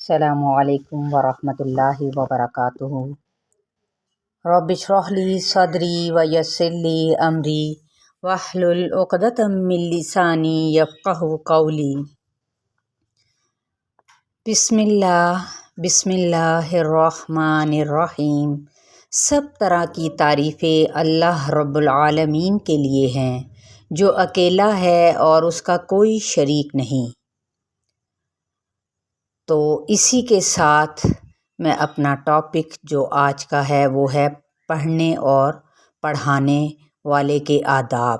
السلام علیکم ورحمۃ اللہ وبرکاتہ۔ رب اشرح لی صدری ویسر لی امری واحلل عقدۃ من لسانی یفقہوا قولی۔ بسم اللہ الرحمن الرحیم۔ سب طرح کی تعریفیں اللہ رب العالمین کے لیے ہیں جو اکیلا ہے اور اس کا کوئی شریک نہیں۔ تو اسی کے ساتھ میں اپنا ٹاپک جو آج کا ہے وہ ہے پڑھنے اور پڑھانے والے کے آداب۔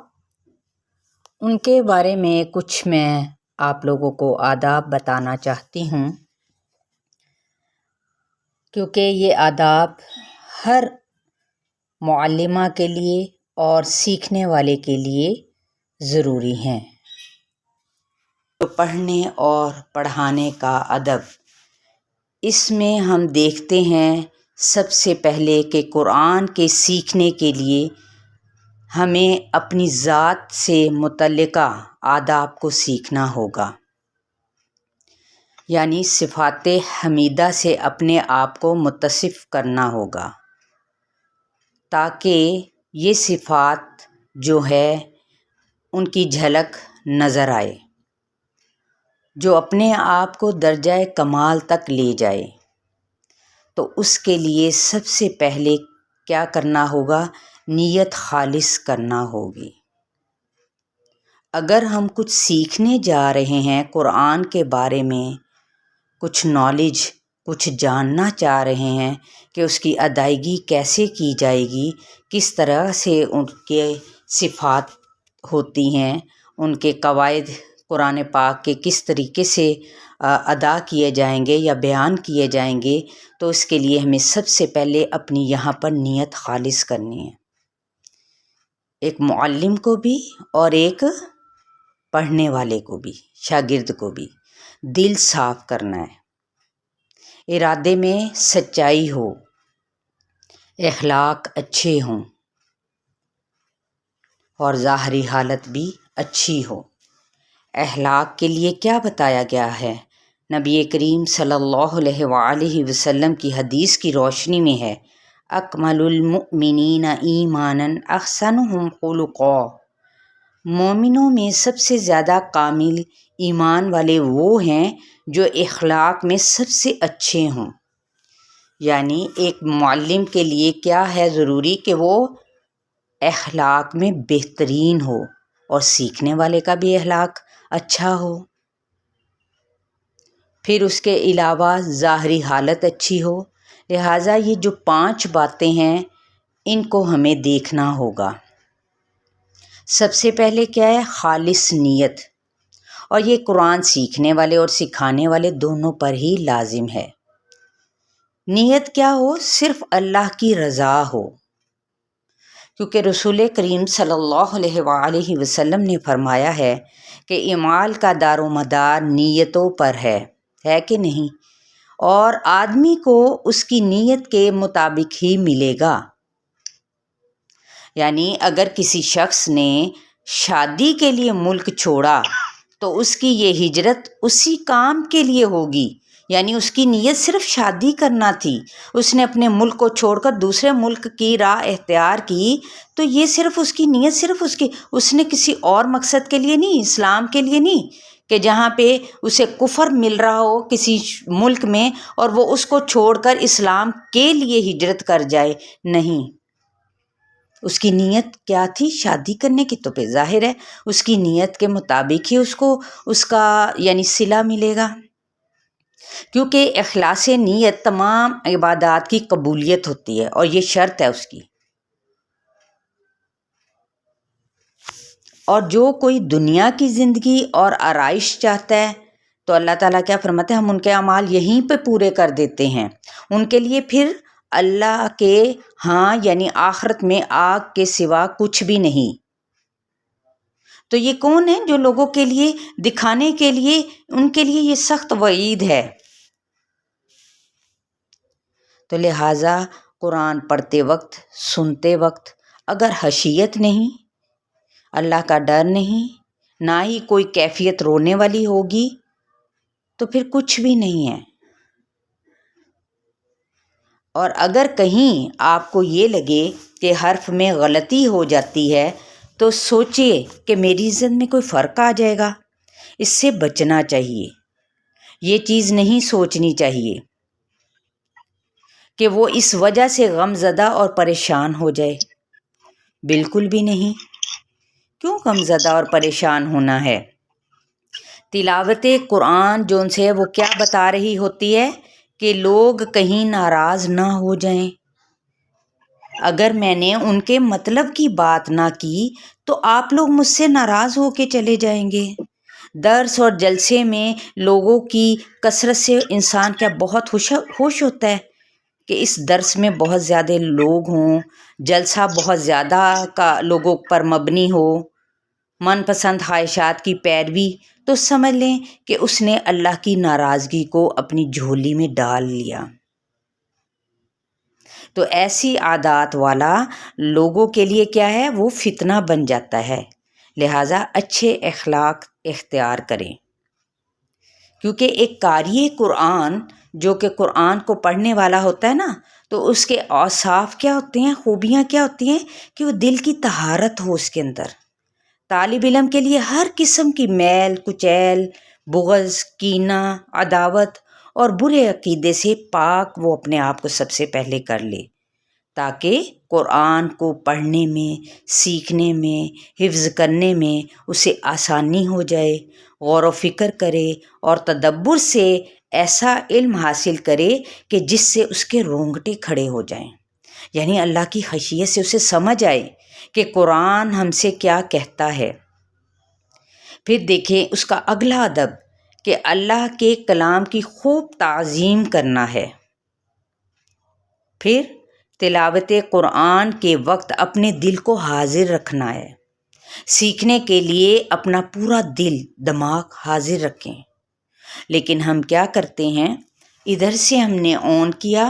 ان کے بارے میں کچھ میں آپ لوگوں کو آداب بتانا چاہتی ہوں، کیونکہ یہ آداب ہر معلمہ کے لیے اور سیکھنے والے کے لیے ضروری ہیں۔ پڑھنے اور پڑھانے کا ادب، اس میں ہم دیکھتے ہیں سب سے پہلے کہ قرآن کے سیکھنے کے لیے ہمیں اپنی ذات سے متعلقہ آداب کو سیکھنا ہوگا، یعنی صفات حمیدہ سے اپنے آپ کو متصف کرنا ہوگا، تاکہ یہ صفات جو ہے ان کی جھلک نظر آئے، جو اپنے آپ کو درجہ کمال تک لے جائے۔ تو اس کے لیے سب سے پہلے کیا کرنا ہوگا؟ نیت خالص کرنا ہوگی۔ اگر ہم کچھ سیکھنے جا رہے ہیں، قرآن کے بارے میں کچھ نالج، کچھ جاننا چاہ رہے ہیں کہ اس کی ادائیگی کیسے کی جائے گی، کس طرح سے ان کے صفات ہوتی ہیں، ان کے قواعد قرآن پاک کے کس طریقے سے ادا کیے جائیں گے یا بیان کیے جائیں گے، تو اس کے لیے ہمیں سب سے پہلے اپنی یہاں پر نیت خالص کرنی ہے، ایک معلم کو بھی اور ایک پڑھنے والے کو بھی، شاگرد کو بھی۔ دل صاف کرنا ہے، ارادے میں سچائی ہو، اخلاق اچھے ہوں اور ظاہری حالت بھی اچھی ہو۔ اخلاق کے لیے کیا بتایا گیا ہے؟ نبی کریم صلی اللہ علیہ وآلہ وسلم کی حدیث کی روشنی میں ہے، اکمل المؤمنین ایمانا احسنہم خلقا۔ مومنوں میں سب سے زیادہ کامل ایمان والے وہ ہیں جو اخلاق میں سب سے اچھے ہوں۔ یعنی ایک معلم کے لیے کیا ہے ضروری کہ وہ اخلاق میں بہترین ہو اور سیکھنے والے کا بھی اخلاق اچھا ہو، پھر اس کے علاوہ ظاہری حالت اچھی ہو۔ لہٰذا یہ جو 5 باتیں ہیں ان کو ہمیں دیکھنا ہوگا۔ سب سے پہلے کیا ہے؟ خالص نیت، اور یہ قرآن سیکھنے والے اور سکھانے والے دونوں پر ہی لازم ہے۔ نیت کیا ہو؟ صرف اللہ کی رضا ہو، کیونکہ رسول کریم صلی اللہ علیہ وآلہ وسلم نے فرمایا ہے کہ اعمال کا دار و مدار نیتوں پر ہے کہ نہیں؟ اور آدمی کو اس کی نیت کے مطابق ہی ملے گا۔ یعنی اگر کسی شخص نے شادی کے لیے ملک چھوڑا تو اس کی یہ ہجرت اسی کام کے لیے ہوگی، یعنی اس کی نیت صرف شادی کرنا تھی، اس نے اپنے ملک کو چھوڑ کر دوسرے ملک کی راہ اختیار کی، تو یہ صرف اس کی نیت صرف اس نے کسی اور مقصد کے لیے نہیں، اسلام کے لیے نہیں، کہ جہاں پہ اسے کفر مل رہا ہو کسی ملک میں اور وہ اس کو چھوڑ کر اسلام کے لیے ہجرت کر جائے، نہیں۔ اس کی نیت کیا تھی؟ شادی کرنے کی، تو پہ ظاہر ہے اس کی نیت کے مطابق ہی اس کو اس کا یعنی صلہ ملے گا، کیونکہ اخلاص نیت تمام عبادات کی قبولیت ہوتی ہے اور یہ شرط ہے اس کی۔ اور جو کوئی دنیا کی زندگی اور آرائش چاہتا ہے تو اللہ تعالیٰ کیا فرماتے ہیں؟ ہم ان کے اعمال یہیں پہ پورے کر دیتے ہیں، ان کے لیے پھر اللہ کے ہاں یعنی آخرت میں آگ کے سوا کچھ بھی نہیں۔ تو یہ کون ہے جو لوگوں کے لیے دکھانے کے لیے، ان کے لیے یہ سخت وعید ہے۔ تو لہٰذا قرآن پڑھتے وقت، سنتے وقت اگر خشیت نہیں، اللہ کا ڈر نہیں، نہ ہی کوئی کیفیت رونے والی ہوگی، تو پھر کچھ بھی نہیں ہے۔ اور اگر کہیں آپ کو یہ لگے کہ حرف میں غلطی ہو جاتی ہے تو سوچئے کہ میری عزت میں کوئی فرق آ جائے گا، اس سے بچنا چاہیے۔ یہ چیز نہیں سوچنی چاہیے کہ وہ اس وجہ سے غم زدہ اور پریشان ہو جائے، بالکل بھی نہیں۔ کیوں غم زدہ اور پریشان ہونا ہے؟ تلاوت قرآن جون سے وہ کیا بتا رہی ہوتی ہے کہ لوگ کہیں ناراض نہ ہو جائیں۔ اگر میں نے ان کے مطلب کی بات نہ کی تو آپ لوگ مجھ سے ناراض ہو کے چلے جائیں گے۔ درس اور جلسے میں لوگوں کی کثرت سے انسان کیا بہت خوش ہوتا ہے کہ اس درس میں بہت زیادہ لوگ ہوں، جلسہ بہت زیادہ کا لوگوں پر مبنی ہو، من پسند خواہشات کی پیروی، تو سمجھ لیں کہ اس نے اللہ کی ناراضگی کو اپنی جھولی میں ڈال لیا۔ تو ایسی عادات والا لوگوں کے لیے کیا ہے، وہ فتنہ بن جاتا ہے۔ لہٰذا اچھے اخلاق اختیار کریں، کیونکہ ایک قاری قرآن جو کہ قرآن کو پڑھنے والا ہوتا ہے نا، تو اس کے اوصاف کیا ہوتے ہیں، خوبیاں کیا ہوتی ہیں کہ وہ دل کی طہارت ہو اس کے اندر۔ طالب علم کے لیے ہر قسم کی میل کچیل، بغض، کینہ، عداوت اور برے عقیدے سے پاک وہ اپنے آپ کو سب سے پہلے کر لے، تاکہ قرآن کو پڑھنے میں، سیکھنے میں، حفظ کرنے میں اسے آسانی ہو جائے، غور و فکر کرے اور تدبر سے ایسا علم حاصل کرے کہ جس سے اس کے رونگٹے کھڑے ہو جائیں، یعنی اللہ کی خشیت سے اسے سمجھ آئے کہ قرآن ہم سے کیا کہتا ہے۔ پھر دیکھیں اس کا اگلا ادب کہ اللہ کے کلام کی خوب تعظیم کرنا ہے۔ پھر تلاوت قرآن کے وقت اپنے دل کو حاضر رکھنا ہے، سیکھنے کے لیے اپنا پورا دل دماغ حاضر رکھیں۔ لیکن ہم کیا کرتے ہیں، ادھر سے ہم نے آن کیا،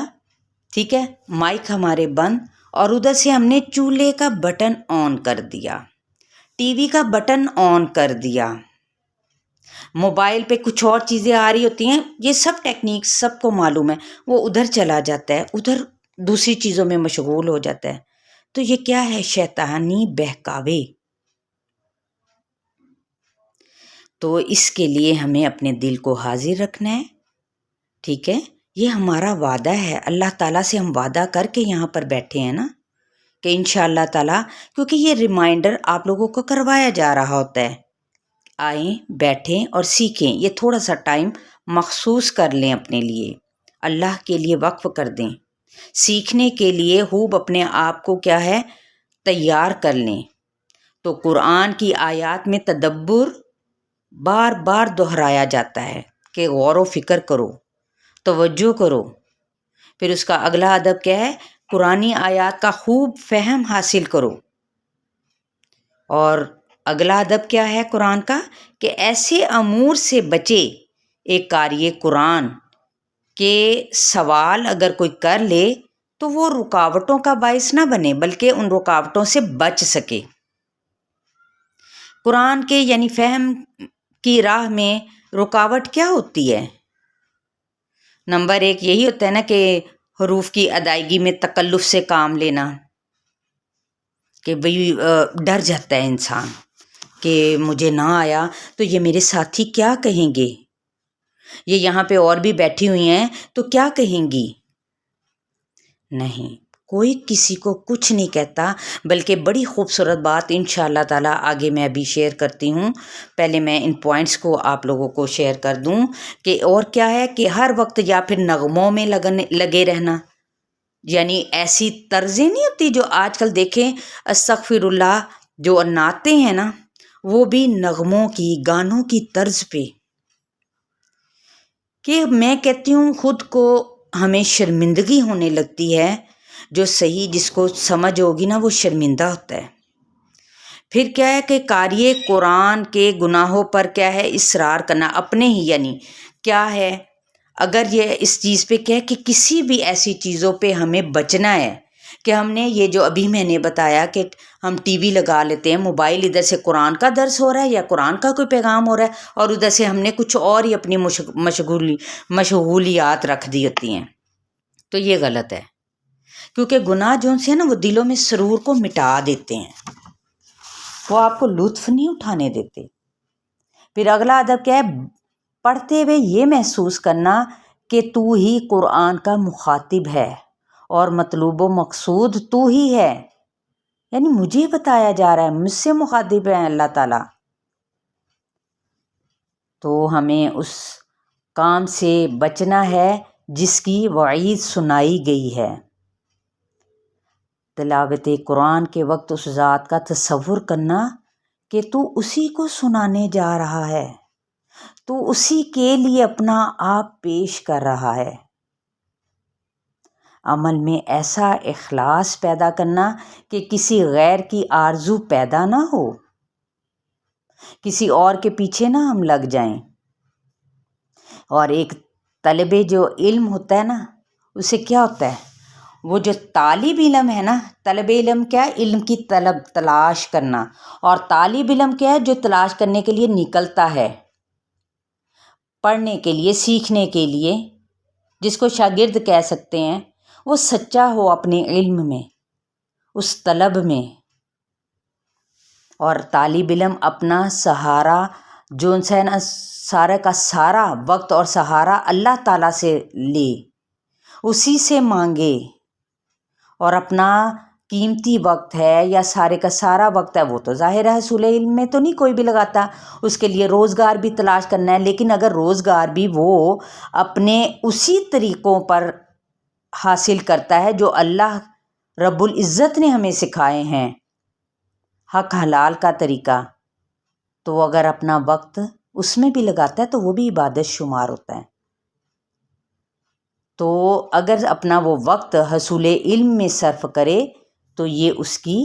ٹھیک ہے، مائک ہمارے بند، اور ادھر سے ہم نے چولہے کا بٹن آن کر دیا، ٹی وی کا بٹن آن کر دیا، موبائل پہ کچھ اور چیزیں آ رہی ہوتی ہیں، یہ سب ٹیکنیک سب کو معلوم ہے، وہ ادھر چلا جاتا ہے، ادھر دوسری چیزوں میں مشغول ہو جاتا ہے۔ تو یہ کیا ہے، شیطانی بہکاوے۔ تو اس کے لیے ہمیں اپنے دل کو حاضر رکھنا ہے، ٹھیک ہے، یہ ہمارا وعدہ ہے، اللہ تعالیٰ سے ہم وعدہ کر کے یہاں پر بیٹھے ہیں نا، کہ انشاءاللہ تعالیٰ، کیونکہ یہ ریمائنڈر آپ لوگوں کو کروایا جا رہا ہوتا ہے، آئیں بیٹھیں اور سیکھیں، یہ تھوڑا سا ٹائم مخصوص کر لیں اپنے لیے، اللہ کے لیے وقف کر دیں، سیکھنے کے لیے خوب اپنے آپ کو کیا ہے، تیار کر لیں۔ تو قرآن کی آیات میں تدبر بار بار دہرایا جاتا ہے کہ غور و فکر کرو، توجہ کرو۔ پھر اس کا اگلا ادب کیا ہے، قرآنی آیات کا خوب فہم حاصل کرو۔ اور اگلا ادب کیا ہے قرآن کا، کہ ایسے امور سے بچے ایک قاری قرآن کہ سوال اگر کوئی کر لے تو وہ رکاوٹوں کا باعث نہ بنے، بلکہ ان رکاوٹوں سے بچ سکے۔ قرآن کے یعنی فہم کی راہ میں رکاوٹ کیا ہوتی ہے؟ نمبر 1 یہی ہوتا ہے نا کہ حروف کی ادائیگی میں تکلف سے کام لینا، کہ بھئی ڈر جاتا ہے انسان کہ مجھے نہ آیا تو یہ میرے ساتھی کیا کہیں گے، یہ یہاں پہ اور بھی بیٹھی ہوئی ہیں تو کیا کہیں گی۔ نہیں، کوئی کسی کو کچھ نہیں کہتا، بلکہ بڑی خوبصورت بات انشاءاللہ تعالیٰ آگے میں ابھی شیئر کرتی ہوں، پہلے میں ان پوائنٹس کو آپ لوگوں کو شیئر کر دوں کہ اور کیا ہے کہ ہر وقت یا پھر نغموں میں لگے رہنا، یعنی ایسی طرزیں نہیں ہوتی جو آج کل دیکھیں، استغفر اللہ، جو نعتیں ہیں نا وہ بھی نغموں کی، گانوں کی طرز پہ، کہ میں کہتی ہوں خود کو ہمیں شرمندگی ہونے لگتی ہے، جو صحیح جس کو سمجھ ہوگی نا وہ شرمندہ ہوتا ہے۔ پھر کیا ہے کہ قاری قرآن کے گناہوں پر کیا ہے، اصرار کرنا اپنے ہی، یعنی کیا ہے، اگر یہ اس چیز پہ کیا ہے کہ کسی بھی ایسی چیزوں پہ ہمیں بچنا ہے کہ ہم نے یہ جو ابھی میں نے بتایا کہ ہم ٹی وی لگا لیتے ہیں، موبائل ادھر سے قرآن کا درس ہو رہا ہے یا قرآن کا کوئی پیغام ہو رہا ہے اور ادھر سے ہم نے کچھ اور ہی اپنی مشغولیات رکھ دی ہوتی ہیں، تو یہ غلط ہے۔ کیونکہ گناہ جو سے نا وہ دلوں میں سرور کو مٹا دیتے ہیں، وہ آپ کو لطف نہیں اٹھانے دیتے۔ پھر اگلا ادب کیا ہے؟ پڑھتے ہوئے یہ محسوس کرنا کہ تو ہی قرآن کا مخاطب ہے اور مطلوب و مقصود تو ہی ہے، یعنی مجھے بتایا جا رہا ہے، مجھ سے مخاطب ہے اللہ تعالیٰ۔ تو ہمیں اس کام سے بچنا ہے جس کی وعید سنائی گئی ہے۔ تلاوت قرآن کے وقت اس ذات کا تصور کرنا کہ تو اسی کو سنانے جا رہا ہے، تو اسی کے لیے اپنا آپ پیش کر رہا ہے۔ عمل میں ایسا اخلاص پیدا کرنا کہ کسی غیر کی آرزو پیدا نہ ہو، کسی اور کے پیچھے نہ ہم لگ جائیں۔ اور ایک طلب جو علم ہوتا ہے نا، اسے کیا ہوتا ہے؟ وہ جو طالب علم ہے نا، طلب علم کیا ہے؟ علم کی تلاش کرنا، اور طالب علم کیا ہے؟ جو تلاش کرنے کے لیے نکلتا ہے، پڑھنے کے لیے، سیکھنے کے لیے، جس کو شاگرد کہہ سکتے ہیں۔ وہ سچا ہو اپنے علم میں، اس طلب میں، اور طالب علم اپنا سہارا جو ان سے نا سارا کا سارا وقت اور سہارا اللہ تعالیٰ سے لے، اسی سے مانگے، اور اپنا قیمتی وقت ہے یا سارے کا سارا وقت ہے، وہ تو ظاہر ہے حصول علم میں تو نہیں کوئی بھی لگاتا، اس کے لیے روزگار بھی تلاش کرنا ہے۔ لیکن اگر روزگار بھی وہ اپنے اسی طریقوں پر حاصل کرتا ہے جو اللہ رب العزت نے ہمیں سکھائے ہیں، حق حلال کا طریقہ، تو اگر اپنا وقت اس میں بھی لگاتا ہے تو وہ بھی عبادت شمار ہوتا ہے۔ تو اگر اپنا وہ وقت حصول علم میں صرف کرے تو یہ اس کی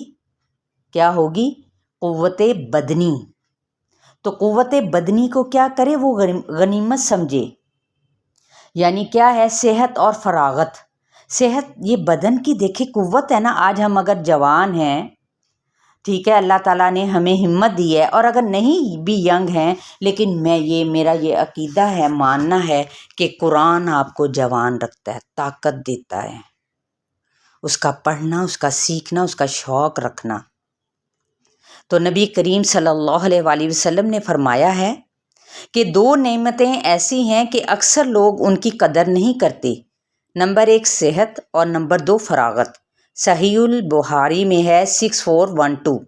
کیا ہوگی؟ قوت بدنی۔ تو قوت بدنی کو کیا کرے؟ وہ غنیمت سمجھے، یعنی کیا ہے؟ صحت اور فراغت۔ صحت یہ بدن کی دیکھے قوت ہے نا۔ آج ہم اگر جوان ہیں، ٹھیک ہے، اللہ تعالیٰ نے ہمیں ہمت دی ہے، اور اگر نہیں بھی ینگ ہیں، لیکن میرا یہ عقیدہ ہے، ماننا ہے کہ قرآن آپ کو جوان رکھتا ہے، طاقت دیتا ہے، اس کا پڑھنا، اس کا سیکھنا، اس کا شوق رکھنا۔ تو نبی کریم صلی اللہ علیہ وآلہ وسلم نے فرمایا ہے کہ 2 نعمتیں ایسی ہیں کہ اکثر لوگ ان کی قدر نہیں کرتے۔ نمبر 1 صحت، اور نمبر 2 فراغت۔ صحیح البخاری میں ہے 6412۔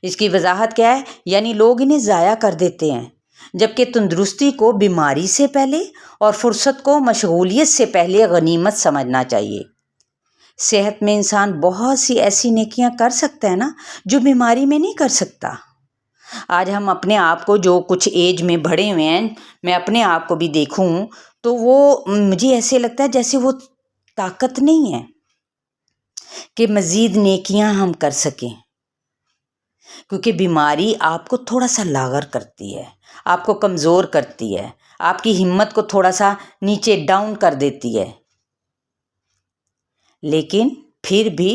اس کی وضاحت کیا ہے؟ یعنی لوگ انہیں ضائع کر دیتے ہیں، جبکہ تندرستی کو بیماری سے پہلے اور فرصت کو مشغولیت سے پہلے غنیمت سمجھنا چاہیے۔ صحت میں انسان بہت سی ایسی نیکیاں کر سکتا ہے نا جو بیماری میں نہیں کر سکتا۔ آج ہم اپنے آپ کو جو کچھ ایج میں بڑھے ہوئے ہیں، میں اپنے آپ کو بھی دیکھوں تو وہ مجھے ایسے لگتا ہے جیسے وہ طاقت نہیں ہے کہ مزید نیکیاں ہم کر سکیں، کیونکہ بیماری آپ کو تھوڑا سا لاغر کرتی ہے، آپ کو کمزور کرتی ہے، آپ کی ہمت کو تھوڑا سا نیچے ڈاؤن کر دیتی ہے۔ لیکن پھر بھی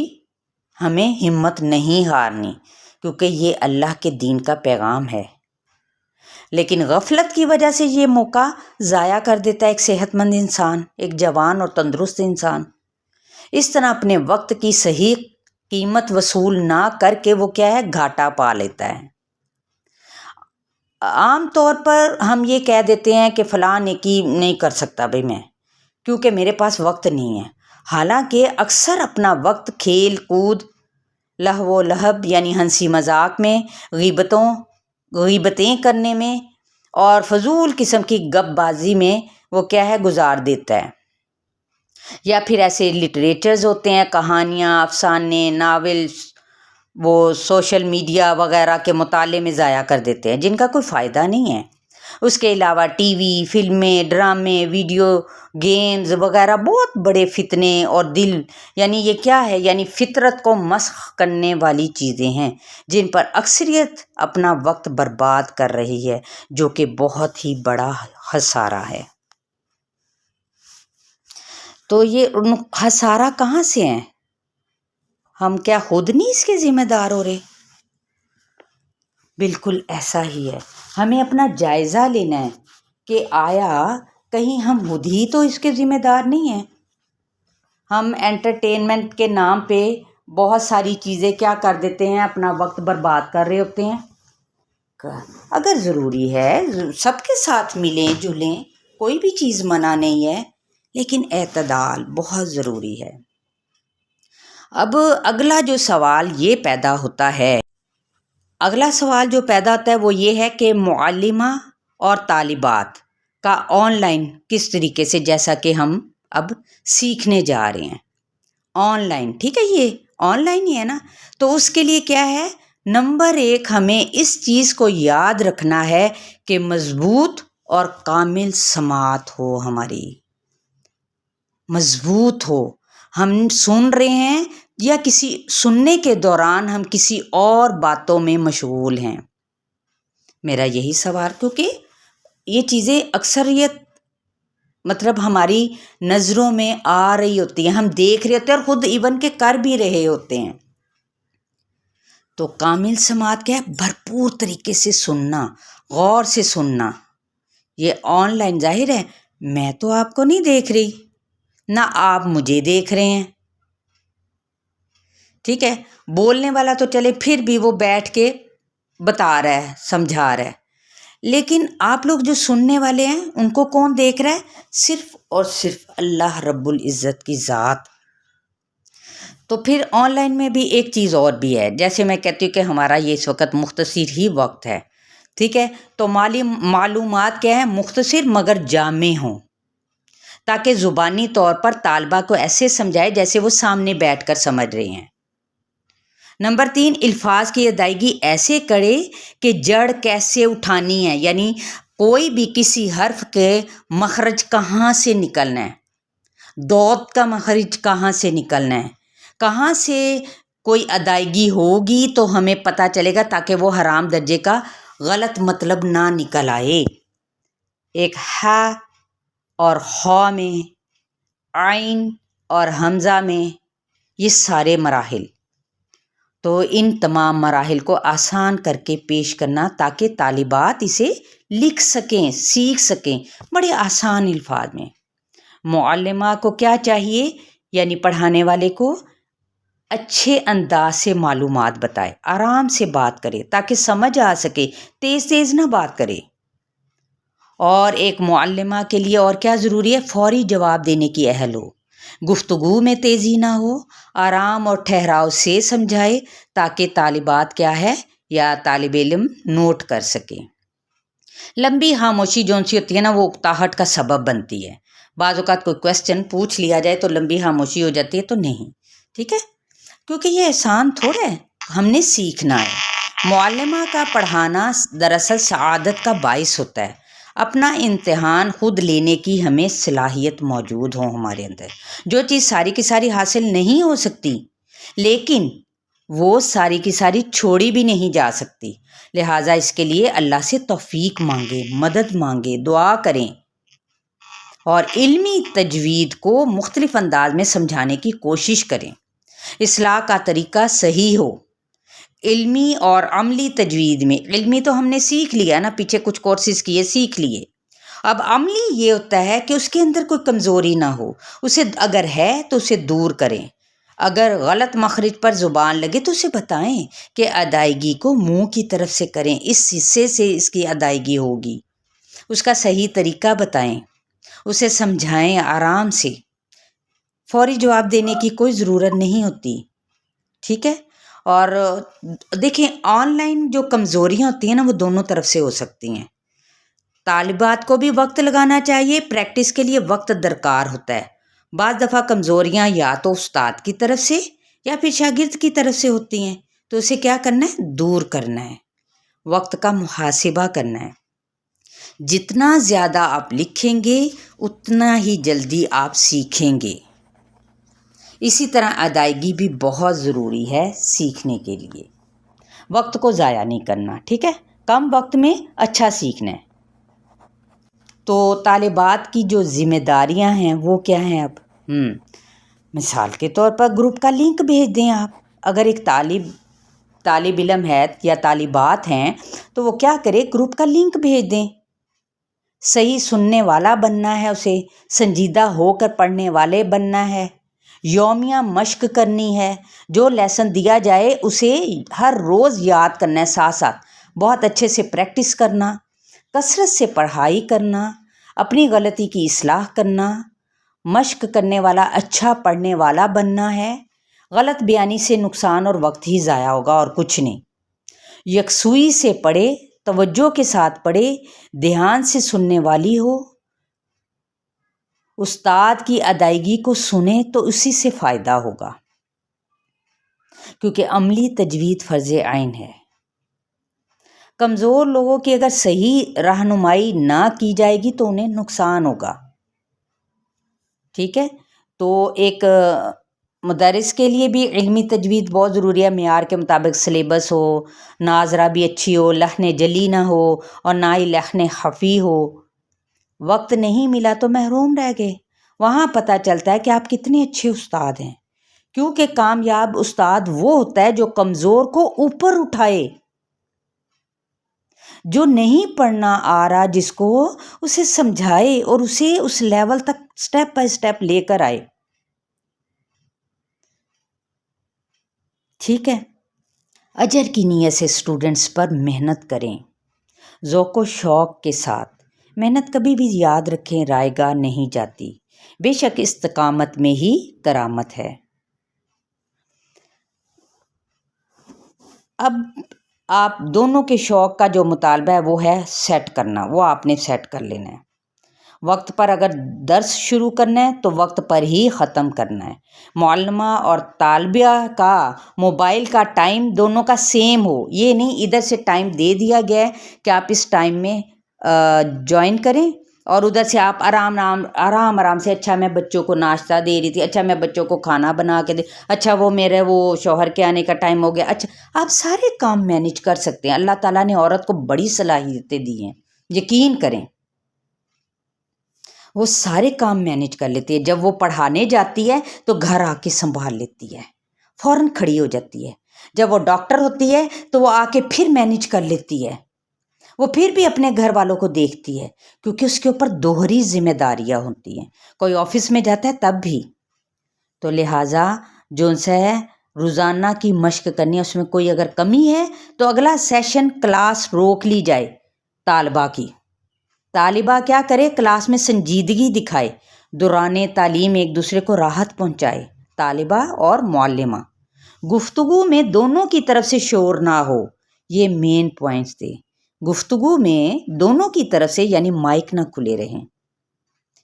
ہمیں ہمت نہیں ہارنی، کیونکہ یہ اللہ کے دین کا پیغام ہے۔ لیکن غفلت کی وجہ سے یہ موقع ضائع کر دیتا ہے ایک صحت مند انسان، ایک جوان اور تندرست انسان۔ اس طرح اپنے وقت کی صحیح قیمت وصول نہ کر کے وہ کیا ہے؟ گھاٹا پا لیتا ہے۔ عام طور پر ہم یہ کہہ دیتے ہیں کہ فلاں نیکی نہیں کر سکتا بھائی میں، کیونکہ میرے پاس وقت نہیں ہے۔ حالانکہ اکثر اپنا وقت کھیل کود، لہو و لہب یعنی ہنسی مذاق میں، غیبتیں کرنے میں، اور فضول قسم کی گپ بازی میں وہ کیا ہے؟ گزار دیتا ہے۔ یا پھر ایسے لٹریچرز ہوتے ہیں، کہانیاں، افسانے، ناول، وہ سوشل میڈیا وغیرہ کے مطالعے میں ضائع کر دیتے ہیں، جن کا کوئی فائدہ نہیں ہے۔ اس کے علاوہ ٹی وی، فلمیں، ڈرامے، ویڈیو گیمز وغیرہ بہت بڑے فتنے اور یعنی یہ کیا ہے؟ یعنی فطرت کو مسخ کرنے والی چیزیں ہیں، جن پر اکثریت اپنا وقت برباد کر رہی ہے، جو کہ بہت ہی بڑا خسارہ ہے۔ تو یہ خسارہ کہاں سے ہیں؟ ہم کیا خود نہیں اس کے ذمہ دار ہو رہے؟ بالکل ایسا ہی ہے۔ ہمیں اپنا جائزہ لینا ہے کہ آیا کہیں ہم خود ہی تو اس کے ذمہ دار نہیں ہیں؟ ہم انٹرٹینمنٹ کے نام پہ بہت ساری چیزیں کیا کر دیتے ہیں، اپنا وقت برباد کر رہے ہوتے ہیں۔ اگر ضروری ہے سب کے ساتھ ملیں جلیں، کوئی بھی چیز منع نہیں ہے، لیکن اعتدال بہت ضروری ہے۔ اب اگلا جو سوال یہ پیدا ہوتا ہے، وہ یہ ہے کہ معلمہ اور طالبات کا آن لائن کس طریقے سے، جیسا کہ ہم اب سیکھنے جا رہے ہیں آن لائن، ٹھیک ہے، یہ آن لائن ہی ہے نا، تو اس کے لیے کیا ہے، نمبر 1 ہمیں اس چیز کو یاد رکھنا ہے کہ مضبوط اور کامل سماعت ہو، ہماری مضبوط ہو۔ ہم سن رہے ہیں یا کسی سننے کے دوران ہم کسی اور باتوں میں مشغول ہیں، میرا یہی سوال، کیونکہ یہ چیزیں اکثریت مطلب ہماری نظروں میں آ رہی ہوتی ہیں، ہم دیکھ رہے ہوتے ہیں اور خود ایون کے کر بھی رہے ہوتے ہیں۔ تو کامل سماعت کیا ہے، بھرپور طریقے سے سننا، غور سے سننا۔ یہ آن لائن ظاہر ہے میں تو آپ کو نہیں دیکھ رہی، نہ آپ مجھے دیکھ رہے ہیں، ٹھیک ہے، بولنے والا تو چلے پھر بھی وہ بیٹھ کے بتا رہا ہے، سمجھا رہا ہے، لیکن آپ لوگ جو سننے والے ہیں ان کو کون دیکھ رہا ہے؟ صرف اور صرف اللہ رب العزت کی ذات۔ تو پھر آن لائن میں بھی ایک چیز اور بھی ہے، جیسے میں کہتی ہوں کہ ہمارا یہ اس وقت مختصر ہی وقت ہے، ٹھیک ہے، تو معلومات کیا ہے، مختصر مگر جامع ہوں، تاکہ زبانی طور پر طالبہ کو ایسے سمجھائے جیسے وہ سامنے بیٹھ کر سمجھ رہے ہیں۔ نمبر 3، الفاظ کی ادائیگی ایسے کرے کہ جڑ کیسے اٹھانی ہے، یعنی کوئی بھی کسی حرف کے مخرج کہاں سے نکلنا ہے، دوت کا مخرج کہاں سے نکلنا ہے، کہاں سے کوئی ادائیگی ہوگی تو ہمیں پتہ چلے گا، تاکہ وہ حرام درجے کا غلط مطلب نہ نکل آئے۔ ایک ہا اور خا میں، عین اور حمزہ میں، یہ سارے مراحل، تو ان تمام مراحل کو آسان کر کے پیش کرنا تاکہ طالبات اسے لکھ سکیں، سیکھ سکیں بڑے آسان الفاظ میں۔ معلمہ کو کیا چاہیے، یعنی پڑھانے والے کو اچھے انداز سے معلومات بتائے، آرام سے بات کرے تاکہ سمجھ آ سکے، تیز تیز نہ بات کرے۔ اور ایک معلمہ کے لیے اور کیا ضروری ہے، فوری جواب دینے کی اہل ہو، گفتگو میں تیزی نہ ہو، آرام اور ٹھہراؤ سے سمجھائے تاکہ طالبات کیا ہے یا طالب علم نوٹ کر سکیں۔ لمبی خاموشی جون سی ہوتی ہے نا، وہ اکتاہٹ کا سبب بنتی ہے۔ بعض اوقات کوئی کویسچن پوچھ لیا جائے تو لمبی خاموشی ہو جاتی ہے، تو نہیں، ٹھیک ہے، کیونکہ یہ احسان تھوڑا ہے، ہم نے سیکھنا ہے۔ معلمہ کا پڑھانا دراصل سعادت کا باعث ہوتا ہے۔ اپنا امتحان خود لینے کی ہمیں صلاحیت موجود ہو ہمارے اندر، جو چیز ساری کی ساری حاصل نہیں ہو سکتی، لیکن وہ ساری کی ساری چھوڑی بھی نہیں جا سکتی، لہٰذا اس کے لیے اللہ سے توفیق مانگے، مدد مانگے، دعا کریں، اور علمی تجوید کو مختلف انداز میں سمجھانے کی کوشش کریں۔ اصلاح کا طریقہ صحیح ہو، علمی اور عملی تجوید میں، علمی تو ہم نے سیکھ لیا نا، پیچھے کچھ کورسز کیے، سیکھ لیے، اب عملی یہ ہوتا ہے کہ اس کے اندر کوئی کمزوری نہ ہو، اسے اگر ہے تو اسے دور کریں، اگر غلط مخرج پر زبان لگے تو اسے بتائیں کہ ادائیگی کو منہ کی طرف سے کریں، اس حصے سے اس کی ادائیگی ہوگی، اس کا صحیح طریقہ بتائیں، اسے سمجھائیں آرام سے، فوری جواب دینے کی کوئی ضرورت نہیں ہوتی، ٹھیک ہے۔ اور دیکھیں آن لائن جو کمزوریاں ہوتی ہیں نا، وہ دونوں طرف سے ہو سکتی ہیں، طالبات کو بھی وقت لگانا چاہیے، پریکٹس کے لیے وقت درکار ہوتا ہے، بعض دفعہ کمزوریاں یا تو استاد کی طرف سے یا پھر شاگرد کی طرف سے ہوتی ہیں، تو اسے کیا کرنا ہے، دور کرنا ہے، وقت کا محاسبہ کرنا ہے۔ جتنا زیادہ آپ لکھیں گے اتنا ہی جلدی آپ سیکھیں گے۔ اسی طرح ادائیگی بھی بہت ضروری ہے سیکھنے کے لیے، وقت کو ضائع نہیں کرنا، ٹھیک ہے، کم وقت میں اچھا سیکھنا ہے۔ تو طالبات کی جو ذمہ داریاں ہیں وہ کیا ہیں اب، مثال کے طور پر گروپ کا لنک بھیج دیں آپ، اگر ایک طالب علم ہے یا طالبات ہیں تو وہ کیا کرے، گروپ کا لنک بھیج دیں، صحیح سننے والا بننا ہے، اسے سنجیدہ ہو کر پڑھنے والے بننا ہے، یومیہ مشق کرنی ہے، جو لیسن دیا جائے اسے ہر روز یاد کرنا ہے، ساتھ ساتھ بہت اچھے سے پریکٹس کرنا، کثرت سے پڑھائی کرنا، اپنی غلطی کی اصلاح کرنا، مشق کرنے والا اچھا پڑھنے والا بننا ہے۔ غلط بیانی سے نقصان اور وقت ہی ضائع ہوگا اور کچھ نہیں۔ یکسوئی سے پڑھے، توجہ کے ساتھ پڑھے، دھیان سے سننے والی ہو، استاد کی ادائیگی کو سنیں تو اسی سے فائدہ ہوگا، کیونکہ عملی تجوید فرض عین ہے۔ کمزور لوگوں کی اگر صحیح رہنمائی نہ کی جائے گی تو انہیں نقصان ہوگا، ٹھیک ہے؟ تو ایک مدرس کے لیے بھی علمی تجوید بہت ضروری ہے، معیار کے مطابق سلیبس ہو، ناظرہ بھی اچھی ہو، لحن جلی نہ ہو اور نہ ہی لحن خفی ہو۔ وقت نہیں ملا تو محروم رہ گئے، وہاں پتہ چلتا ہے کہ آپ کتنے اچھے استاد ہیں، کیونکہ کامیاب استاد وہ ہوتا ہے جو کمزور کو اوپر اٹھائے، جو نہیں پڑھنا آ رہا جس کو، اسے سمجھائے اور اسے اس لیول تک سٹیپ بائی سٹیپ لے کر آئے، ٹھیک ہے؟ اجر کی نیت سے اسٹوڈنٹس پر محنت کریں، ذوق و شوق کے ساتھ۔ محنت کبھی بھی یاد رکھیں رائے گاہ نہیں جاتی، بے شک استقامت میں ہی کرامت ہے۔ اب آپ دونوں کے شوق کا جو مطالبہ ہے وہ ہے سیٹ کرنا، وہ آپ نے سیٹ کر لینا ہے۔ وقت پر اگر درس شروع کرنا ہے تو وقت پر ہی ختم کرنا ہے۔ معلمہ اور طالبہ کا موبائل کا ٹائم دونوں کا سیم ہو، یہ نہیں ادھر سے ٹائم دے دیا گیا ہے کہ آپ اس ٹائم میں جوائن کریں اور ادھر سے آپ آرام سے، اچھا میں بچوں کو ناشتہ دے رہی تھی، اچھا میں بچوں کو کھانا بنا کے اچھا وہ میرے وہ شوہر کے آنے کا ٹائم ہو گیا۔ اچھا آپ سارے کام مینیج کر سکتے ہیں، اللہ تعالیٰ نے عورت کو بڑی صلاحیتیں دی ہیں، یقین کریں وہ سارے کام مینیج کر لیتی ہے۔ جب وہ پڑھانے جاتی ہے تو گھر آ کے سنبھال لیتی ہے، فوراً کھڑی ہو جاتی ہے۔ جب وہ ڈاکٹر ہوتی ہے تو وہ آ کے پھر مینیج کر لیتی ہے، وہ پھر بھی اپنے گھر والوں کو دیکھتی ہے، کیونکہ اس کے اوپر دوہری ذمہ داریاں ہوتی ہیں۔ کوئی آفس میں جاتا ہے تب بھی، تو لہٰذا جو ان سے روزانہ کی مشق کرنی ہے، اس میں کوئی اگر کمی ہے تو اگلا سیشن کلاس روک لی جائے۔ طالبہ کیا کرے، کلاس میں سنجیدگی دکھائے، دوران تعلیم ایک دوسرے کو راحت پہنچائے، طالبہ اور معلمہ۔ گفتگو میں دونوں کی طرف سے شور نہ ہو، یہ مین پوائنٹس تھے۔ گفتگو میں دونوں کی طرف سے یعنی مائک نہ کھلے رہیں،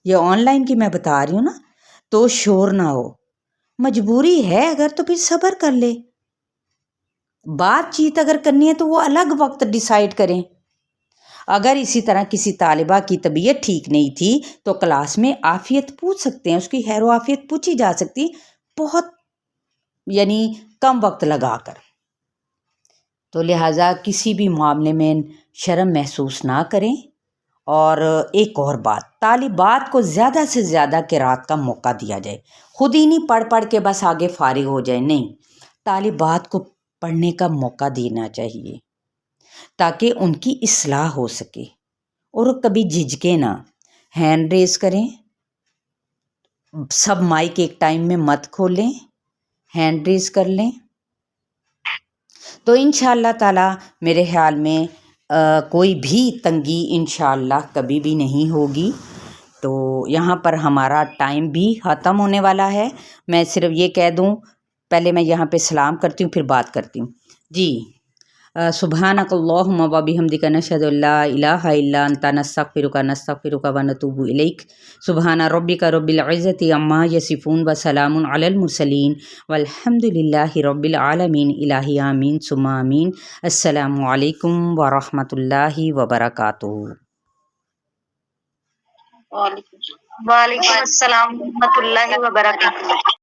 یہ آن لائن کی میں بتا رہی ہوں نا، تو شور نہ ہو۔ مجبوری ہے اگر تو پھر صبر کر لے، بات چیت اگر کرنی ہے تو وہ الگ وقت ڈیسائیڈ کریں۔ اگر اسی طرح کسی طالبہ کی طبیعت ٹھیک نہیں تھی تو کلاس میں عافیت پوچھ سکتے ہیں، اس کی خیر و عافیت پوچھی جا سکتی، بہت یعنی کم وقت لگا کر۔ تو لہٰذا کسی بھی معاملے میں شرم محسوس نہ کریں۔ اور ایک اور بات، طالبات کو زیادہ سے زیادہ قرات کا موقع دیا جائے، خود ہی نہیں پڑھ پڑھ کے بس آگے فارغ ہو جائے، نہیں، طالبات کو پڑھنے کا موقع دینا چاہیے تاکہ ان کی اصلاح ہو سکے اور کبھی جھجکیں نہ، ہینڈ ریز کریں، سب مائک ایک ٹائم میں مت کھولیں، ہینڈ ریز کر لیں، تو انشاءاللہ تعالی میرے خیال میں کوئی بھی تنگی انشاءاللہ کبھی بھی نہیں ہوگی۔ تو یہاں پر ہمارا ٹائم بھی ختم ہونے والا ہے۔ میں صرف یہ کہہ دوں، پہلے میں یہاں پہ سلام کرتی ہوں پھر بات کرتی ہوں جی۔ سبحانک اللہم و بحمدک نشہد ان لا الہ الا انت نستغفرک ونتوب الیک۔ سبحان ربک رب العزۃ عما یصفون وسلام علی المرسلین والحمد للہ رب العالمین۔ الہی آمین ثم آمین۔ السلام علیکم ورحمۃ اللہ وبرکاتہ۔ وعلیکم السلام ورحمۃ اللہ وبرکاتہ۔